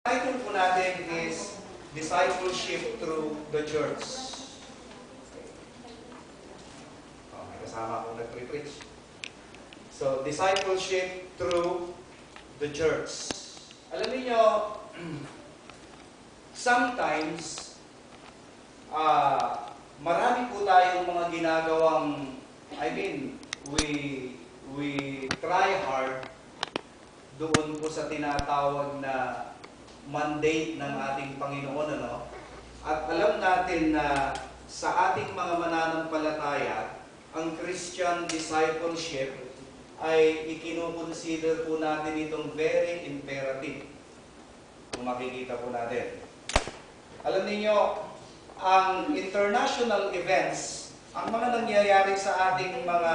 Title po natin is Discipleship through the Church. May kasama akong nag-preach. So, Discipleship through the Church. Alam niyo, sometimes, marami po tayong mga ginagawang, we try hard doon po sa tinatawag na mandate ng ating Panginoon, ano? At alam natin na sa ating mga mananampalataya, ang Christian discipleship ay ikinukonsider po natin itong very imperative. Kung makikita po natin. Alam niyo, ang international events, ang mga nangyayari sa ating mga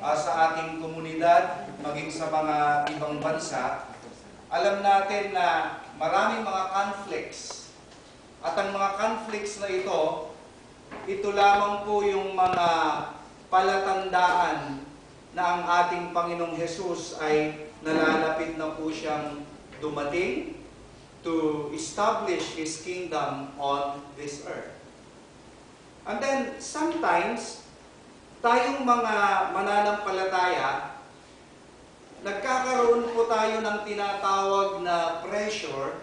sa ating komunidad, maging sa mga ibang bansa, alam natin na maraming mga conflicts. At ang mga conflicts na ito lamang po yung mga palatandaan na ang ating Panginoong Jesus ay nalalapit na po siyang dumating to establish His kingdom on this earth. And then, sometimes, tayong mga mananampalataya, nagkakaroon po tayo ng tinatawag na pressure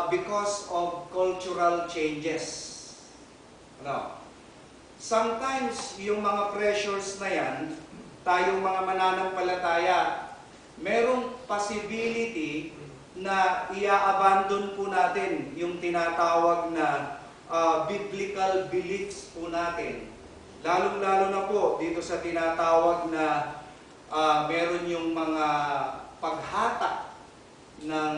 because of cultural changes. No. Sometimes, yung mga pressures na yan, tayong mga mananampalataya, merong possibility na ia-abandon po natin yung tinatawag na biblical beliefs po natin. Lalong-lalo na po dito sa tinatawag na meron yung mga paghatak ng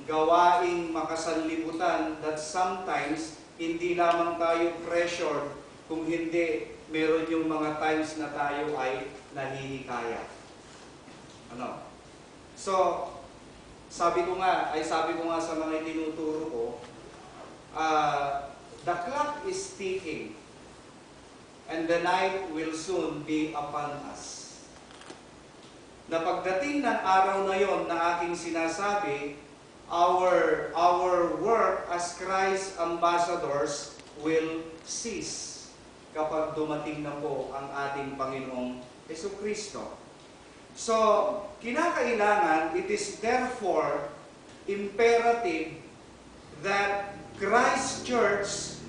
gawaing makasanlibutan that sometimes hindi lamang tayo pressured, kung hindi meron yung mga times na tayo ay nahihikaya. Ano? So, sabi ko nga sa mga itinuturo ko, the clock is ticking and the night will soon be upon us. Na pagdating ng araw na yon na aking sinasabi, our work as Christ ambassadors will cease kapag dumating na po ang ating Panginoong Jesucristo. So, kinakailangan, it is therefore imperative that Christ Church,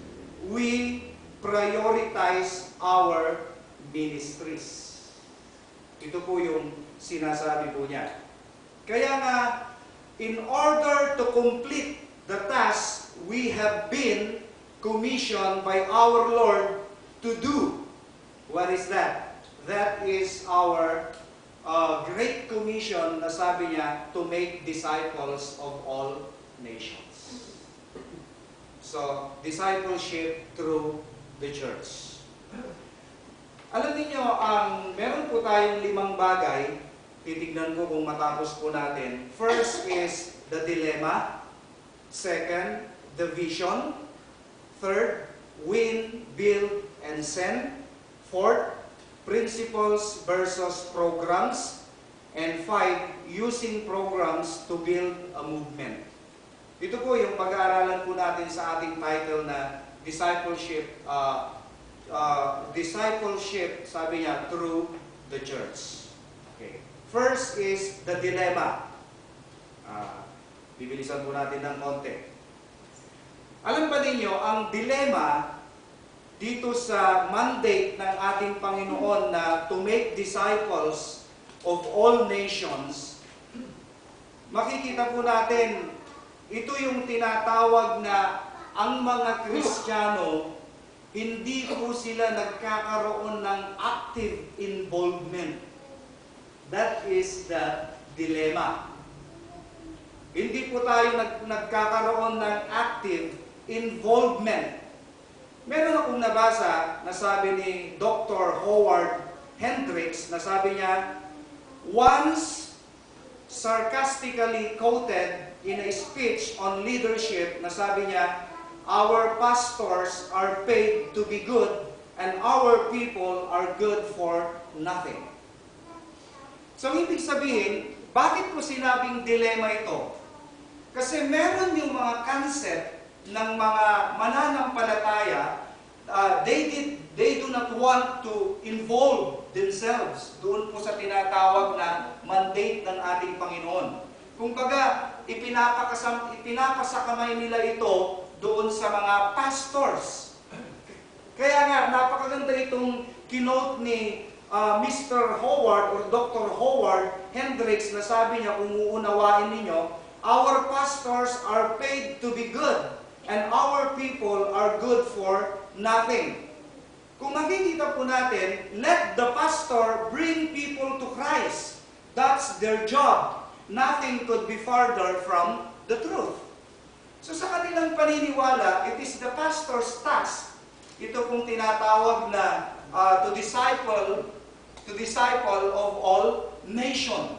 we prioritize our ministries. Ito po yung sinasabi po niya. Kaya nga, in order to complete the task we have been commissioned by our Lord to do, what is that? That is our Great Commission na sabi niya, to make disciples of all nations. So, discipleship through the church. Alam niyo, meron po tayong 5 bagay, titignan ko kung matapos po natin. First is the dilemma. Second, the vision. Third, win, build, and send. Fourth, principles versus programs. And 5, using programs to build a movement. Ito po yung pag-aaralan po natin sa ating title na discipleship, sabi niya, through the church. Okay. First is the dilemma. Bibilisan po natin ng konti. Alam ba ninyo, ang dilemma dito sa mandate ng ating Panginoon na to make disciples of all nations, makikita po natin, ito yung tinatawag na ang mga Kristiyano, hindi po sila nagkakaroon ng active involvement. That is the dilemma. Hindi po tayo nagkakaroon ng active involvement. Meron akong nabasa na sabi ni Dr. Howard Hendricks, na sabi niya, once sarcastically quoted in a speech on leadership, na sabi niya, our pastors are paid to be good and our people are good for nothing. So, ibig sabihin, bakit ko sinabing dilemma ito? Kasi meron yung mga concept ng mga mananampalataya, they do not want to involve themselves doon po sa tinatawag na mandate ng ating Panginoon. Kumbaga, ipinapasakamay nila ito doon sa mga pastors. Kaya nga, napakaganda itong kinote ni Mr. Howard or Dr. Howard Hendricks na sabi niya, kung uunawain ninyo, our pastors are paid to be good and our people are good for nothing. Kung makikita po natin, let the pastor bring people to Christ. That's their job. Nothing could be farther from the truth. So sa kanilang paniniwala, it is the pastor's task. Ito pong tinatawag na to disciple of all nation.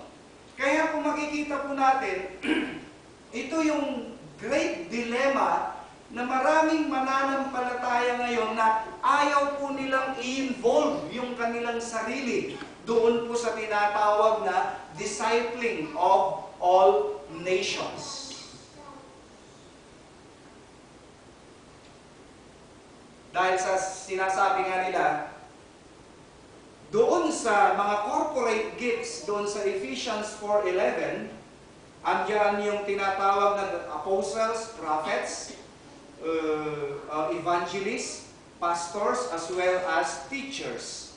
Kaya kung makikita po natin, ito yung great dilemma na maraming mananampalataya ngayon na ayaw po nilang i-involve yung kanilang sarili doon po sa tinatawag na discipling of all nations. Dahil sa sinasabi nga nila, doon sa mga corporate gifts, doon sa Ephesians 4:11, andyan yung tinatawag na apostles, prophets, evangelists, pastors, as well as teachers.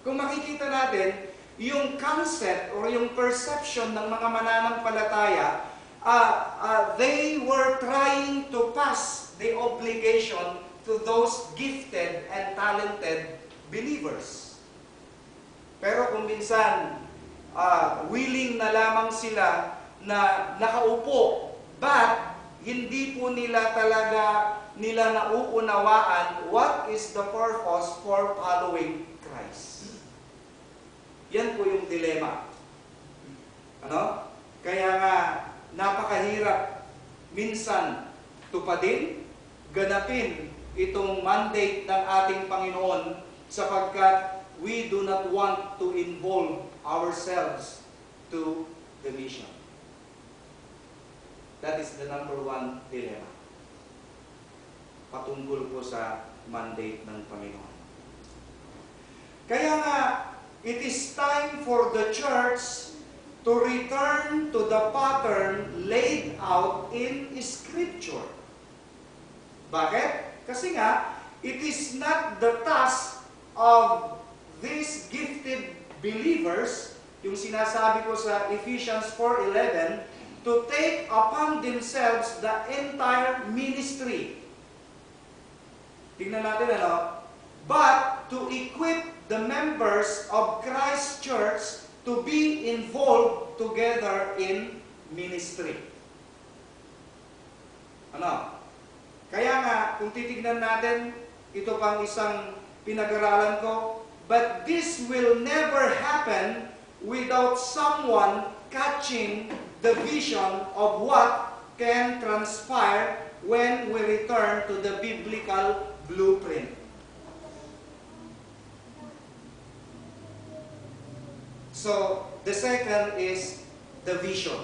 Kung makikita natin, yung concept or yung perception ng mga mananampalataya, they were trying to pass the obligation to those gifted and talented believers. Pero kung minsan, willing na lamang sila na nakaupo, but hindi po nila talaga nauunawaan what is the purpose for following Christ. Yan po yung dilema. Ano? Kaya nga, napakahirap minsan tupadin, ganapin itong mandate ng ating Panginoon sapagkat we do not want to involve ourselves to the mission. That is the number one dilemma. Patungkol po sa mandate ng Panginoon. Kaya nga, it is time for the church to return to the pattern laid out in Scripture. Bakit? Kasi nga, it is not the task of these gifted believers, yung sinasabi ko sa Ephesians 4:11, to take upon themselves the entire ministry. Tingnan natin ano? But to equip the members of Christ's church to be involved together in ministry. Ano? Kaya nga, kung titignan natin, ito pang isang pinag-aralan ko, but this will never happen without someone catching the vision of what can transpire when we return to the biblical blueprint. So, the second is the vision.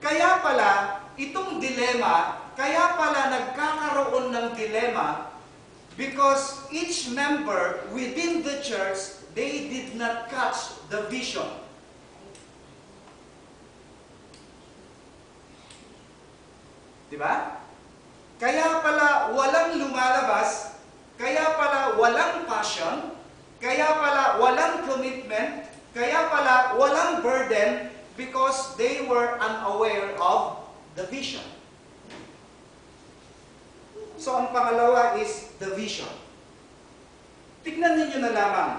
Kaya pala, itong dilema, kaya pala nagkakaroon ng dilema because each member within the church, they did not catch the vision. Diba? Kaya pala walang lumalabas, kaya pala walang passion, kaya pala walang commitment, kaya pala walang burden because they were unaware of the vision. So ang pangalawa is the vision. Tignan ninyo na lamang.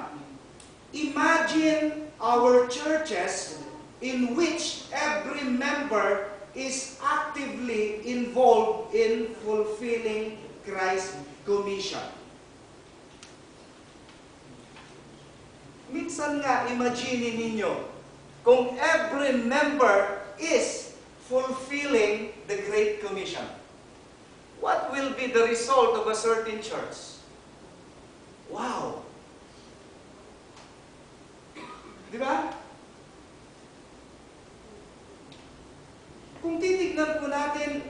Imagine our churches in which every member is actively involved in fulfilling Christ's commission. Minsan nga, imagine ninyo, kung every member is fulfilling the Great Commission, what will be the result of a certain church? Wow! Di ba? natin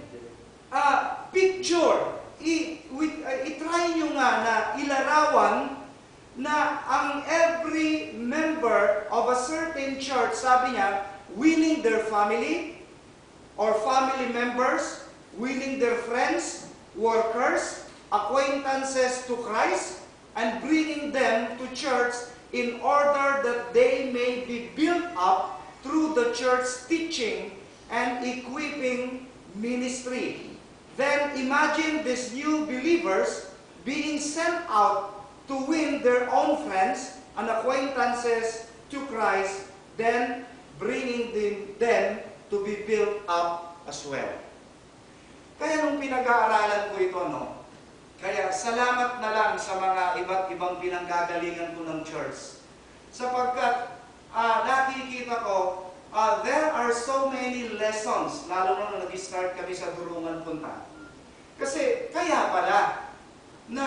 picture. I-try nyo nga na ilarawan na ang every member of a certain church, sabi niya, winning their family or family members, winning their friends, workers, acquaintances to Christ, and bringing them to church in order that they may be built up through the church teaching and equipping ministry. Then imagine these new believers being sent out to win their own friends and acquaintances to Christ, then bringing them to be built up as well. Kaya nung pinag-aaralan ko ito, kaya salamat na lang sa mga iba't ibang pinanggagalingan ko ng church. Sapagkat nakikita ko, there are so many lessons, lalo na nag-start kami sa Durungan Punta. Kasi kaya pala na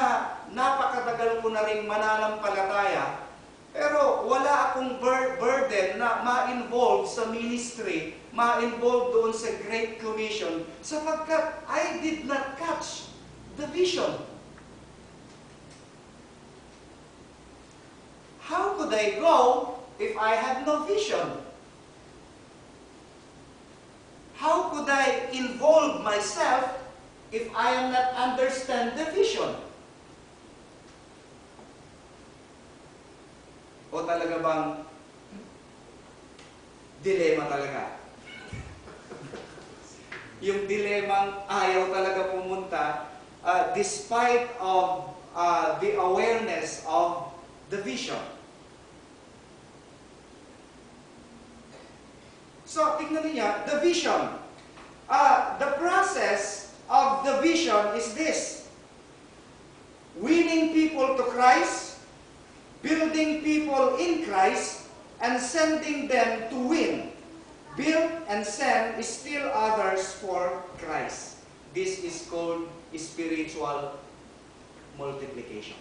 napakatagal ko na rin mananampalataya, pero wala akong burden na ma-involve sa ministry, ma-involve doon sa Great Commission, sapagkat I did not catch the vision. How could I go if I had no vision? How could I involve myself if I am not understand the vision? O talaga bang dilema talaga? Yung dilemang ayaw talaga pumunta despite of the awareness of the vision. So, tignan niya, the vision. The process of the vision is this. Winning people to Christ, building people in Christ, and sending them to win. Build and send still others for Christ. This is called spiritual multiplication.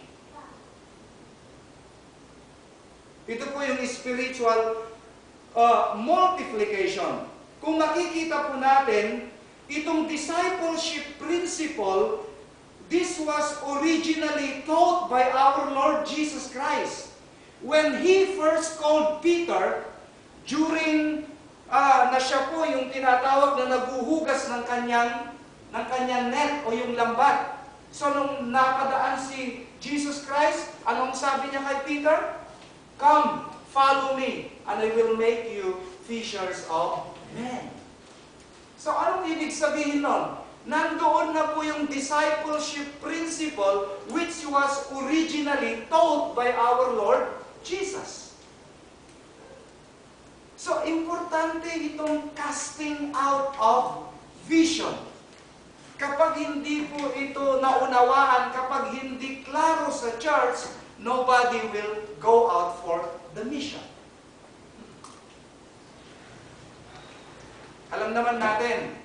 Ito po yung spiritual multiplication. Kung makikita po natin, itong discipleship principle, this was originally taught by our Lord Jesus Christ. When He first called Peter, during na siya po yung tinatawag na naguhugas ng kanyang net o yung lambat. So nung napadaan si Jesus Christ, anong sabi niya kay Peter? Come, follow me, and I will make you fishers of men. So anong ibig sabihin nun? Nandoon na po yung discipleship principle which was originally taught by our Lord Jesus. So importante itong casting out of vision. Kapag hindi po ito naunawaan, kapag hindi klaro sa church, nobody will go out for the mission. Alam naman natin,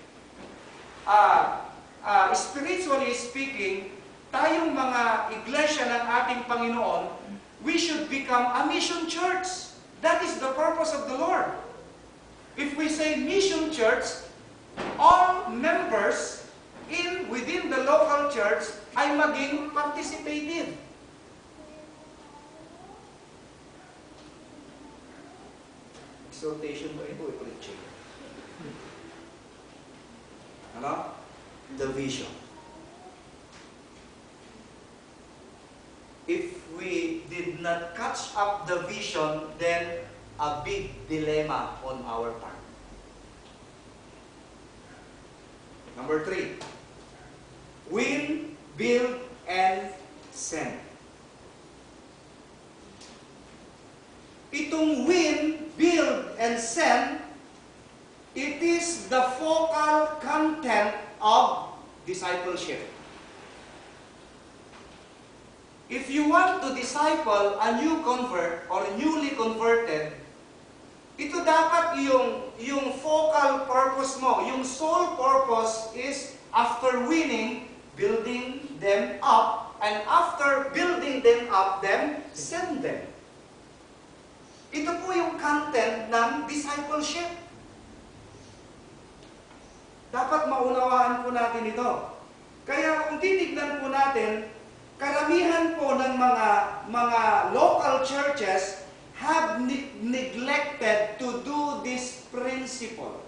spiritually speaking, tayong mga iglesia ng ating Panginoon, we should become a mission church. That is the purpose of the Lord. If we say mission church, all members within the local church ay maging participative. Exhortation ba ito? I-preaching. Ano? The vision. If we did not catch up the vision, then a big dilemma on our part. Number 3. Win, build, and send. Itong win, build, and send, it is the focal content of discipleship. If you want to disciple a new convert or newly converted, ito dapat yung focal purpose mo, yung sole purpose is after winning, building them up, and after building them up, then send them. Ito po yung content ng discipleship. Dapat maunawaan po natin ito. Kaya kung titignan po natin, karamihan po ng mga local churches have neglected to do this principle.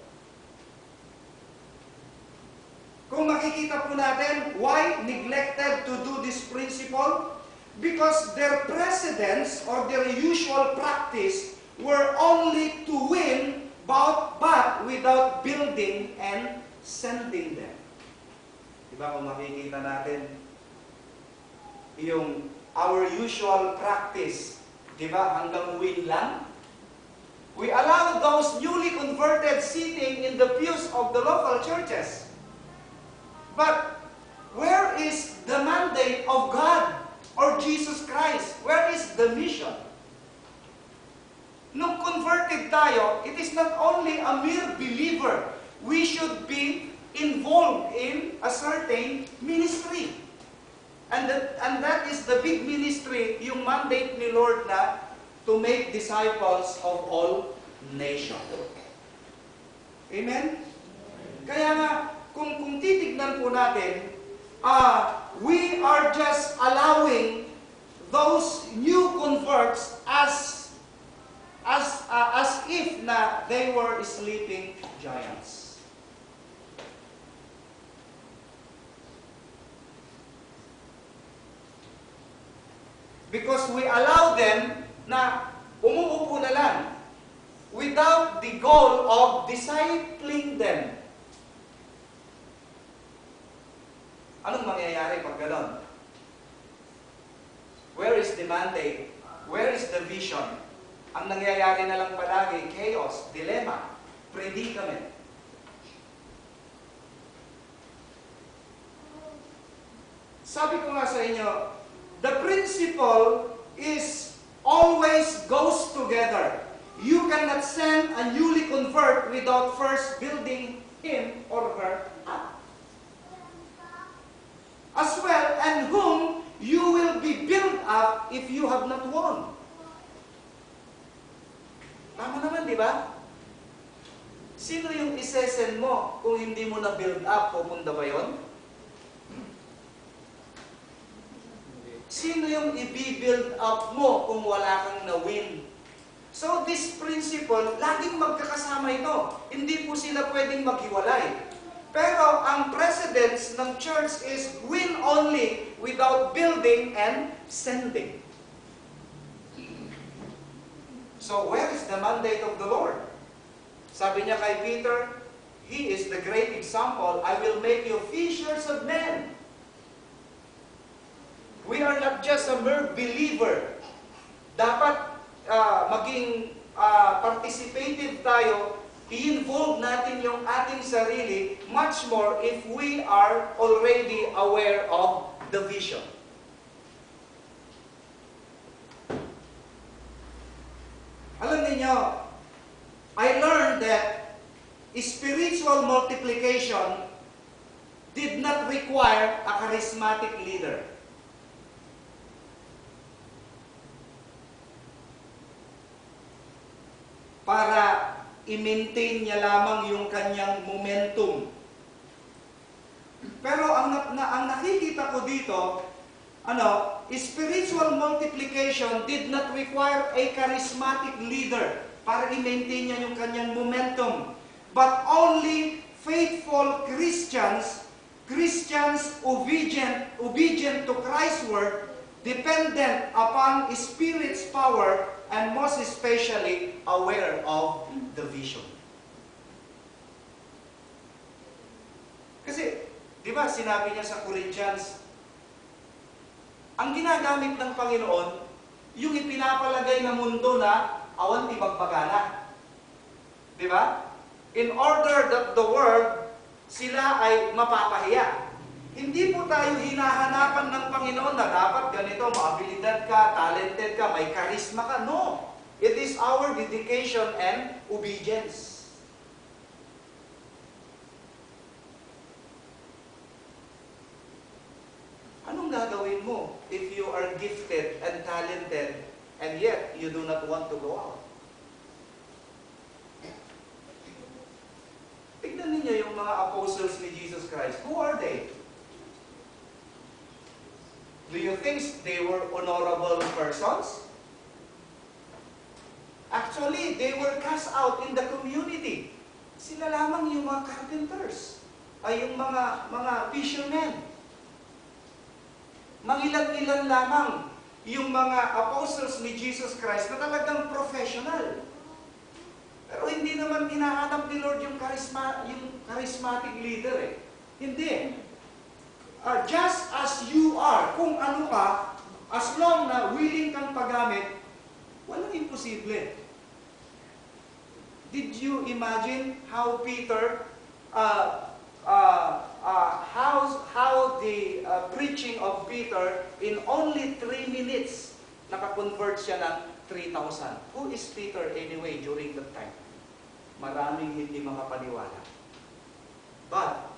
Kung makikita po natin, why neglected to do this principle? Because their precedents or their usual practice were only to win, but without building and sending them. Diba kung makikita natin, yung our usual practice, diba hanggang win lang? We allow those newly converted sitting in the pews of the local churches. But where is the mandate of God or Jesus Christ? Where is the mission? Nung converted tayo, it is not only a mere believer. We should be involved in a certain ministry. And that is the big ministry, yung mandate ni Lord na to make disciples of all nations. Amen? Kaya nga, kung titignan po natin, we are just allowing those new converts as if na they were sleeping giants. Because we allow them na umuupo na lang without the goal of discipling them. Anong mangyayari pag ganon? Where is the mandate? Where is the vision? Ang nangyayari na lang palagi, chaos, dilemma, predicament. Sabi ko nga sa inyo, the principle is always goes together. You cannot send a newly convert without first building him or her up. As well, and whom you will be built up if you have not won. Tama naman, di ba? Sino yung isesend mo kung hindi mo na build up? Pupunta ba yun? Sino yung i-build up mo kung wala kang na-win? So this principle, laging magkakasama ito. Hindi po sila pwedeng maghiwalay. Pero ang precedence ng church is win only without building and sending. So where is the mandate of the Lord? Sabi niya kay Peter, he is the great example. I will make you fishers of men. We are not just a mere believer. Dapat maging participative tayo. I-involve natin yung ating sarili much more if we are already aware of the vision. Alam niyo, I learned that spiritual multiplication did not require a charismatic leader. Para i-maintain niya lamang yung kanyang momentum. Pero ang nakikita ko dito, spiritual multiplication did not require a charismatic leader para i-maintain niya yung kanyang momentum. But only faithful Christians obedient to Christ's word, dependent upon Spirit's power, and most especially aware of the vision. Kasi, di ba, sinabi niya sa Corinthians, ang ginagamit ng Panginoon, yung ipinapalagay na mundo na awan ibagbagana. Di ba? In order that the world, sila ay mapapahiya. Hindi po tayo hinahanapan ng Panginoon na dapat ganito, maabilidad ka, talented ka, may charisma ka. No. It is our dedication and obedience. Anong gagawin mo if you are gifted and talented and yet you do not want to go out? Tignan ninyo yung mga apostles ni Jesus Christ? Who are they? Do you think they were honorable persons? Actually, they were cast out in the community. Sila lamang yung mga carpenters, ay yung mga fishermen. Mangilan-ilan lamang yung mga apostles ni Jesus Christ na talagang professional. Pero hindi naman hinahanap ni Lord yung charismatic leader eh. Hindi. Just as you are, kung ano ka, as long na willing kang paggamit, walang imposible. Did you imagine how Peter, how the preaching of Peter in only 3 minutes, nakakonvert siya ng 3,000. Who is Peter anyway during that time? Maraming hindi makapaniwala. But,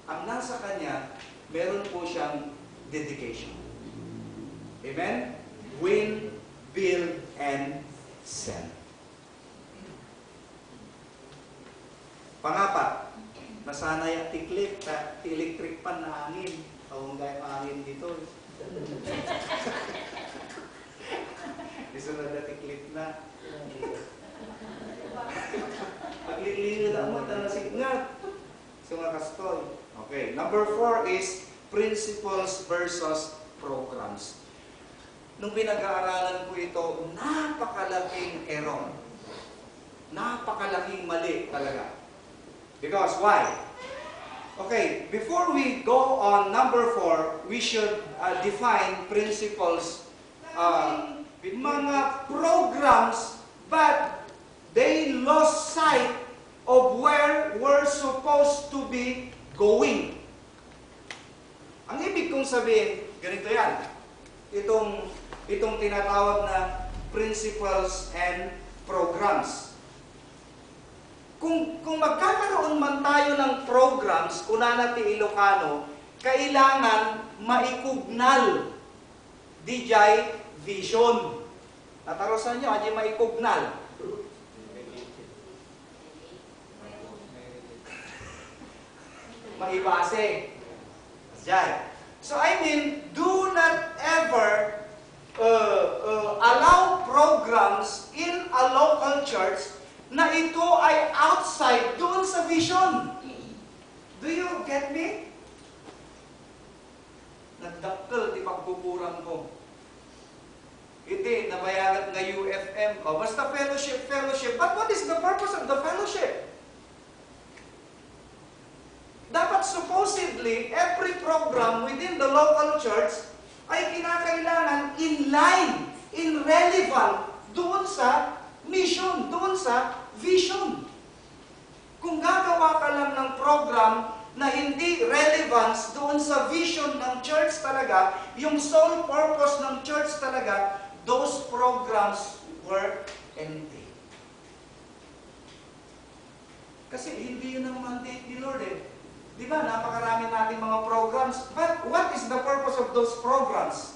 ang nasa kanya, meron po siyang dedication. Amen? Win, build, and send. Pangapat, nasanay ang tiklik, electric pan na hangin. Kaunggay hangin dito. Isunod na tiklik na. Paglilingin na mo, tanasignat. Sumakastoy. Okay, number 4 is principles versus programs. Nung pinag-aaralan ko ito, napakalaking error. Napakalaking mali talaga. Because why? Okay, before we go on number 4, we should define principles, mga programs, but they lost sight of where we're supposed to be going. Ang ibig kong sabihin, ganito yan. Itong tinatawag na principles and programs. Kung magkakaroon man tayo ng programs, unana ti Ilocano, kailangan maikugnal. Dijay vision. Natarosan nyo, adya maikugnal. Maibase. Diyan. So I mean, do not ever allow programs in a local church na ito ay outside doon sa vision. Do you get me? Nagdakkel di pagbuburan ko. Iti, nabayagat nga UFM ko. Basta fellowship. But what is the purpose of the fellowship? Dapat supposedly, every program within the local church ay kinakailangan in line, in relevant, doon sa mission, doon sa vision. Kung gagawa ka lang ng program na hindi relevance doon sa vision ng church talaga, yung sole purpose ng church talaga, those programs were empty. Kasi hindi yun ang mandate ni Lord eh. Di ba, napakarami natin mga programs. But what is the purpose of those programs?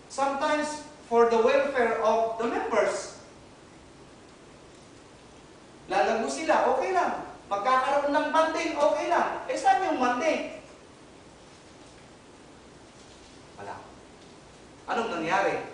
Sometimes, for the welfare of the members. Lalago sila, okay lang. Magkakaroon ng banding, okay lang. Eh, saan yung banding? Wala. Anong nangyari?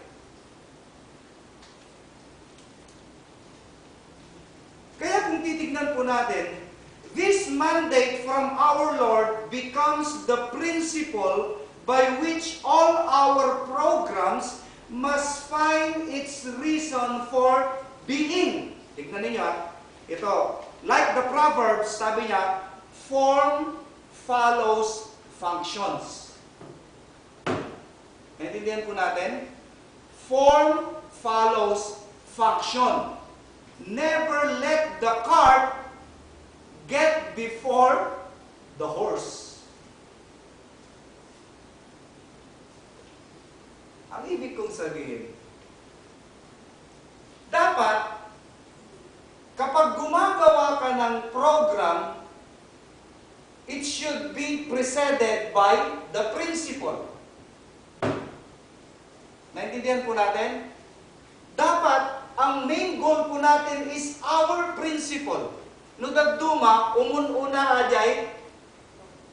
Kaya kung titignan po natin, this mandate from our Lord becomes the principle by which all our programs must find its reason for being. Tignan ninyo, ito, like the Proverbs, sabi niya, form follows functions. Naintindihan po natin? Form follows function. Never let the cart get before the horse. Ang ibig kong sabihin, dapat, kapag gumagawa ka ng program, it should be preceded by the principle. Naintindihan po natin? Dapat, ang main goal po natin is our principle. no dagduma, umun-una ajay,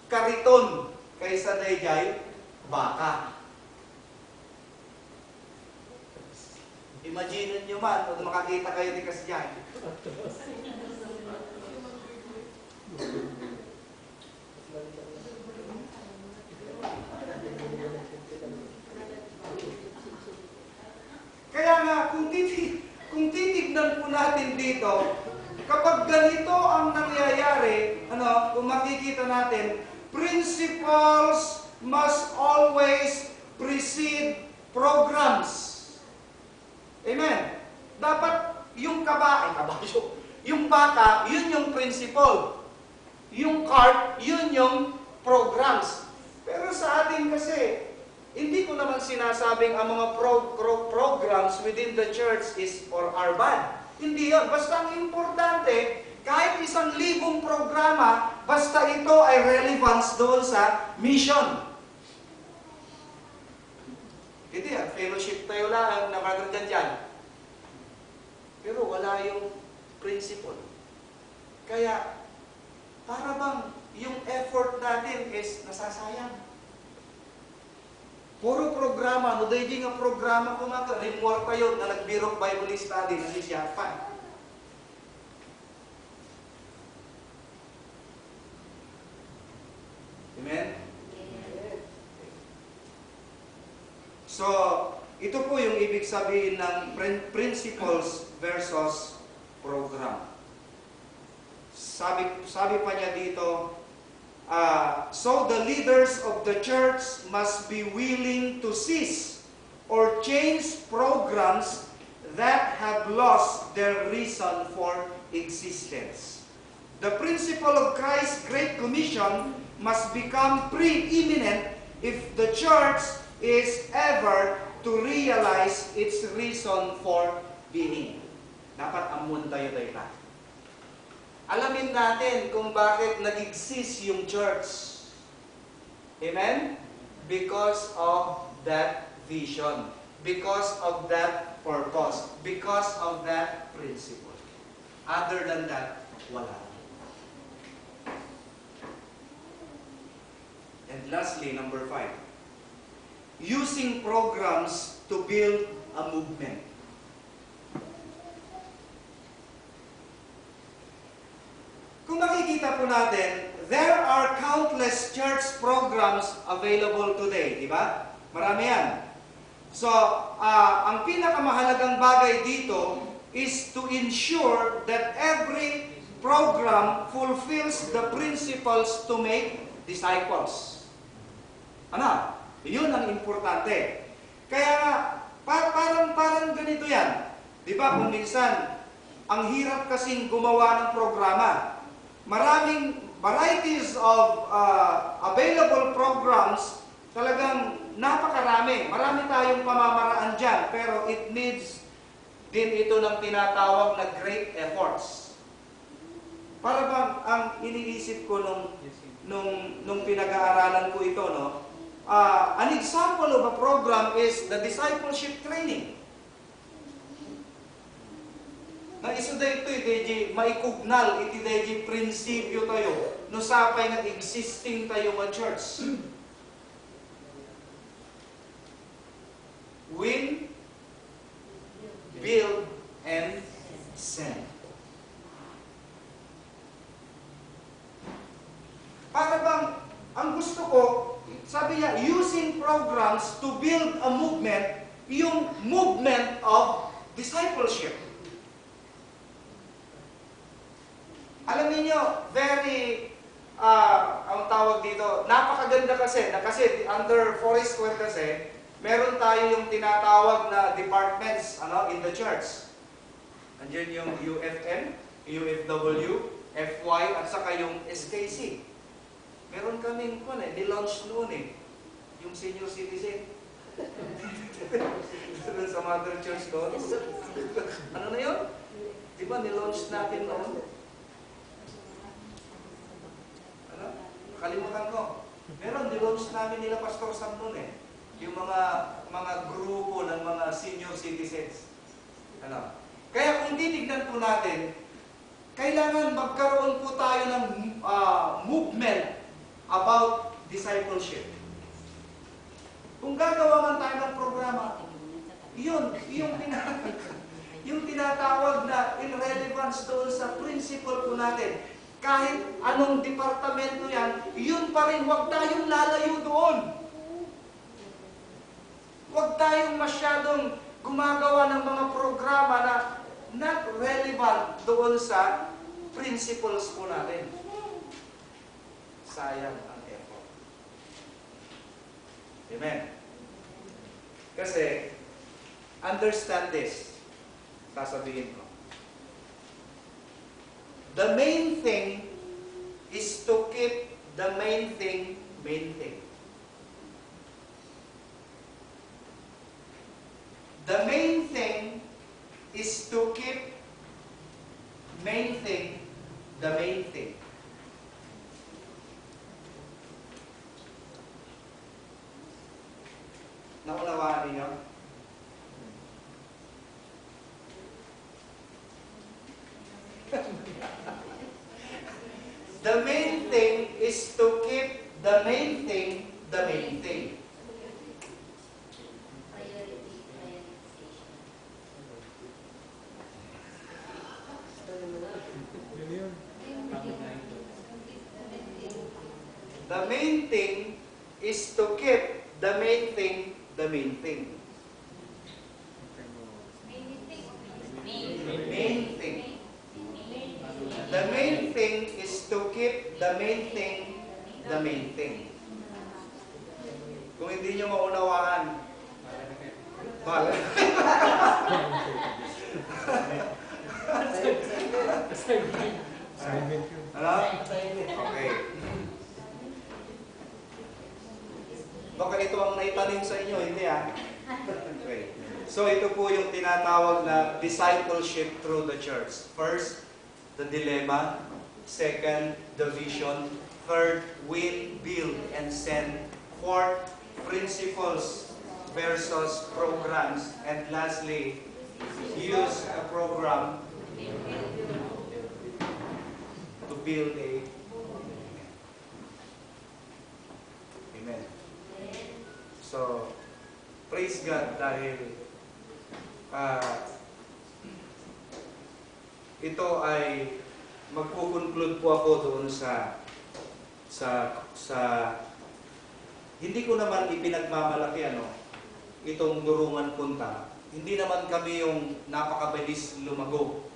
kariton, kaysa dayjay, baka. Imagine nyo man, kung makakita kayo ni Kasjay. Kaya nga, kung titignan po natin dito, kapag ganito ang nangyayari, kung makikita natin, principles must always precede programs. Amen? Dapat yung kabayo, yung baka, yun yung principle. Yung cart, yun yung programs. Pero sa atin kasi, hindi ko naman sinasabing ang mga programs within the church is or are bad. Hindi yun. Basta ang importante, kahit 1,000 programa, basta ito ay relevance doon sa mission. Hindi, fellowship tayo lang, nakaganda dyan. Pero wala yung principle. Kaya, para bang yung effort natin is nasasayang. Puro programa, no day nga programa ko nga, rimwar kayo na nagbirok Bible study na siya, fine. Amen? So, ito po yung ibig sabihin ng principles versus program. Sabi pa niya dito, so the leaders of the church must be willing to cease or change programs that have lost their reason for existence. The principle of Christ's Great Commission must become preeminent if the church is ever to realize its reason for being. Dapat amun tayo tayo. Alamin natin kung bakit nag-exist yung church. Amen? Because of that vision. Because of that purpose. Because of that principle. Other than that, wala. And lastly, number 5. Using programs to build a movement. Kung makikita po natin, there are countless church programs available today, di ba? Marami yan. So, ang pinakamahalagang bagay dito is to ensure that every program fulfills the principles to make disciples. Ano? Yun ang importante. Kaya nga, parang ganito yan. Di ba, kung minsan, ang hirap kasing gumawa ng programa. Maraming varieties of available programs, talagang napakarami. Marami tayong pamamaraan dyan, pero it needs din ito ng tinatawag na great efforts. Para bang ang iniisip ko nung pinag-aaralan ko ito, no? An example of a program is the discipleship training. Na iso da ito, maikugnal, iti da prinsipyo tayo, no sapay nga existing tayo nga church. Win, build, and send. Para bang, ang gusto ko, sabi niya, using programs to build a movement, yung movement of discipleship. Alam niyo, very, ang tawag dito, napakaganda kasi under Foursquare kasi, meron tayo yung tinatawag na departments in the church. Andiyan yung UFM, UFW, FY, at saka yung SKC. Meron kaming ni-launch noon yung senior citizen. Doon sa mother church doon. Ano na yun? Di ba ni-launch natin noon? Ano? Kalimutan ko. Meron, ni-launch namin nila Pastor Sam noon yung mga grupo ng mga senior citizens. Ano? Kaya kung titignan po natin, kailangan magkaroon po tayo ng movement about discipleship. Kung gagawa man tayo ng programa, yung tinatawag na irrelevance doon sa principle po natin. Kahit anong departamento yan, yun pa rin, huwag tayong lalayo doon. Huwag tayong masyadong gumagawa ng mga programa na not relevant doon sa principles po natin. Sayang ang effort. Amen. Kasi, understand this. Sasabihin ko. The main thing is to keep the main thing, main thing. The main thing is to keep main thing, the main thing. Naunawaan niyo? The main thing is to keep the main thing, the main thing. The main thing is to keep the main thing, the main thing. Main thing. The main thing is to keep the main thing, the main thing. Kung hindi nyo maunawaan, bahala. Ano? Okay. Baka ito ang naitanim sa inyo, hindi Okay. So ito po yung tinatawag na discipleship through the church. First, the dilemma. Second, the vision. Third, win, build, and send. Fourth, principles versus programs. And lastly, use a program to build a Amen. So, praise God dahil ito ay magko-conclude po ako doon sa hindi ko naman ipinagmamalaki itong Durungan Punta. Hindi naman kami yung napakabilis lumago.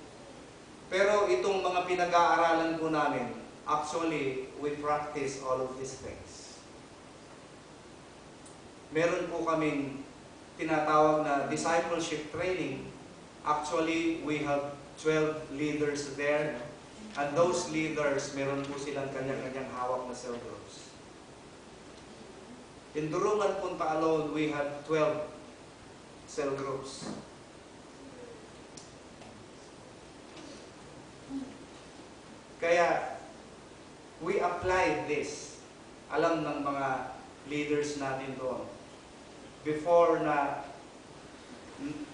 Pero itong mga pinag-aaralan po namin, actually, we practice all of these things. Meron po kaming tinatawag na discipleship training. Actually, we have 12 leaders there. And those leaders, meron po silang kanyang-kanyang hawak na cell groups. In Durungan Punta alone, we have 12 cell groups. Kaya, we applied this. Alam ng mga leaders natin doon. Before na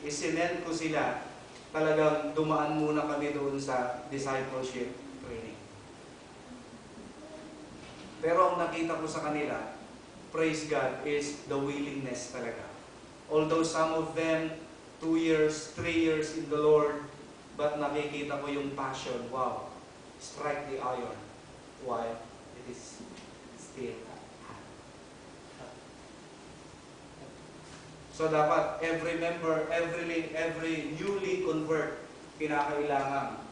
isinend ko sila, talagang dumaan muna kami doon sa discipleship training. Pero ang nakita ko sa kanila, praise God, is the willingness talaga. Although some of them, 2 years, 3 years in the Lord, but nakikita ko yung passion, wow, strike the iron while it is still hot. So dapat every member, every newly convert, kinakailangan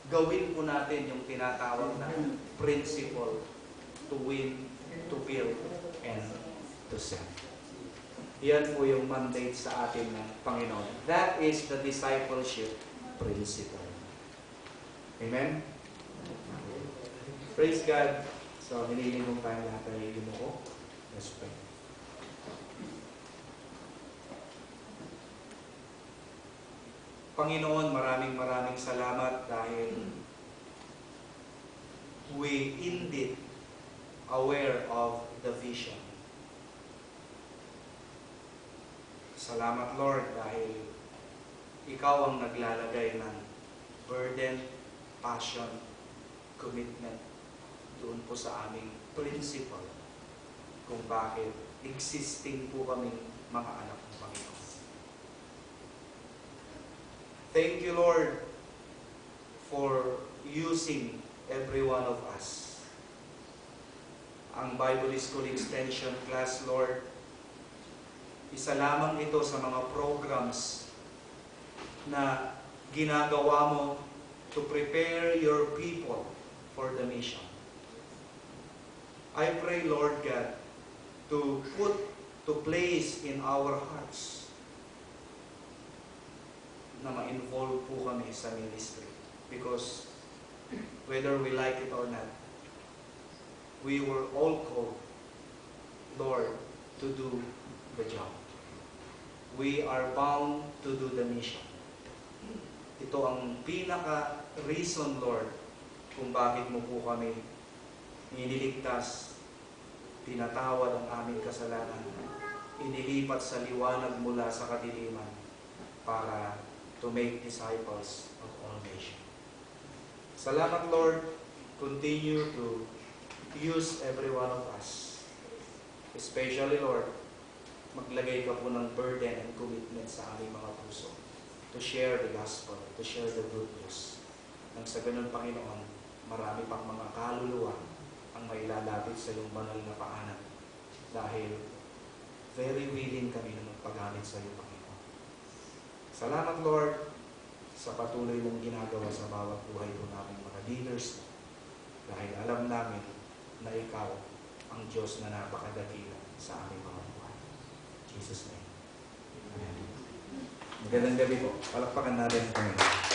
gawin po natin yung tinatawag na principle to win, to build, and to send. Yan po yung mandate sa atin ng Panginoon. That is the discipleship principle. Amen? Praise God. So, hinilingong tayo lahat ay yumuko. Let's pray. Panginoon, maraming salamat dahil we indeed aware of the vision. Salamat, Lord, dahil ikaw ang naglalagay ng burden, passion, commitment doon po sa aming principle kung bakit existing po kaming mga anak ng Panginoon. Thank you, Lord, for using every one of us. Ang Bible School Extension Class, Lord, isa lamang ito sa mga programs na ginagawa mo to prepare your people for the mission. I pray, Lord God, to place in our hearts na ma-involve po kami sa ministry. Because whether we like it or not, we were all called, Lord, to do the job. We are bound to do the mission. Ito ang pinaka-reason, Lord, kung bakit mo po kami iniligtas, tinatawad ang aming kasalanan, inilipat sa liwanag mula sa kadiliman para to make disciples of all nations. Salamat, Lord. Continue to use every one of us. Especially, Lord, maglagay ka po ng burden and commitment sa aming mga puso to share the gospel, to share the good news. Nang sa ganun, Panginoon, marami pang mga kaluluwa ang mailalapit sa iyong banal na paanan dahil very willing kami na magpagamit sa iyo, Panginoon. Salamat, Lord, sa patuloy mong ginagawa sa bawat buhay po namin mga leaders dahil alam namin na ikaw ang Diyos na napakadakila sa aming mga buhay. In Jesus' name. Amen. Magandang gabi po. Palakpakan natin ang Panginoon.